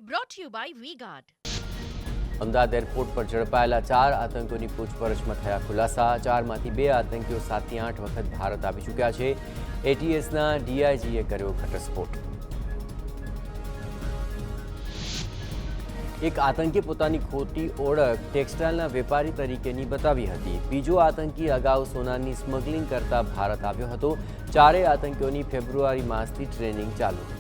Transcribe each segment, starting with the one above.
Brought to you by V-Guard. Ahmedabad airport પર ઝડપાયેલા 4 આતંકીઓની પૂછપરછમાં થયા ખુલાસા 4માંથી 2 આતંકીઓ 7થી 8 વખત ભારત આવી ચૂક્યા છે. એટીએસના ડીઆઈજીએ કર્યો ઘટસ્ફોટ. એક આતંકી પોતાની ખોટી ઓળખ ટેક્સટાઇલના વેપારી તરીકેની બતાવી હતી. બીજો આતંકી અગાઉ સોનાની સ્મગલિંગ કરતા ભારત આવ્યો હતો. 4 આતંકીઓની ફેબ્રુઆરી માસથી ટ્રેનિંગ ચાલુ હતી.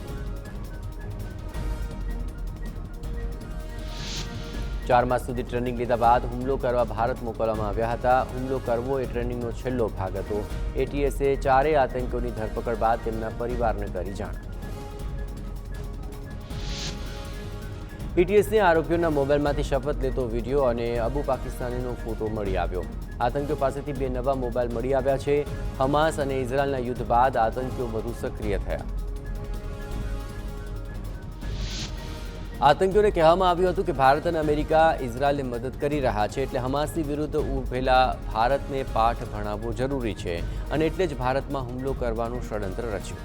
4 માસ સુધી ટ્રેનિંગ લીધા બાદ હુમલો કરવા ભારત મોકલવામાં આવ્યા હતા. હુમલો કરવો એ ટ્રેનિંગનો છેલ્લો ભાગ હતો. એટીએસે 4 આતંકીઓની ધરપકડ બાદ તેમના પરિવારને કરી જાણ. એટીએસને આરોપીઓના મોબાઈલમાંથી શપથ લેતો વિડીયો અને અબુ પાકિસ્તાનીનો ફોટો મળી આવ્યો. આતંકીઓ પાસેથી 2 નવા મોબાઈલ મળી આવ્યા છે. હમાસ અને ઇઝરાયલના યુદ્ધ બાદ આતંકીઓ વધુ સક્રિય થયા. આતંકીઓને કહેવામાં આવ્યું હતું કે ભારત અને અમેરિકા ઇઝરાયલને મદદ કરી રહ્યા છે, એટલે હમાસની વિરુદ્ધ ઉભેલા ભારતને પાઠ ભણાવવો જરૂરી છે અને એટલે જ ભારતમાં હુમલો કરવાનું ષડયંત્ર રચ્યું.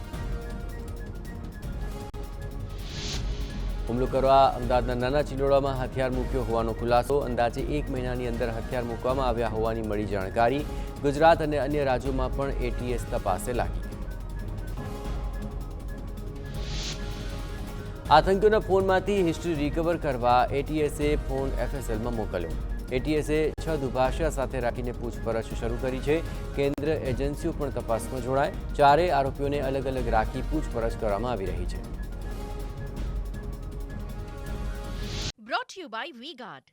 હુમલો કરવા અમદાવાદના નાના ચિલોડામાં હથિયાર મૂક્યો હોવાનો ખુલાસો. અંદાજે 1 મહિનાની અંદર હથિયાર મૂકવામાં આવ્યા હોવાની મળી જાણકારી. ગુજરાત અને અન્ય રાજ્યોમાં પણ એટીએસ તપાસે લાગી. આતંકીઓના ફોનમાંથી હિસ્ટ્રી રિકવર કરવા એટીએસે ફોન એફએસએલમાં મોકલ્યો. એટીએસે 6 દુભાષિયા સાથે રાખીને પૂછપરછ શરૂ કરી છે. કેન્દ્ર એજન્સીઓ પણ તપાસમાં જોડાય. 4 આરોપીઓને અલગ અલગ રાખી પૂછપરછ કરવામાં આવી રહી છે. Brought to you by V-Guard.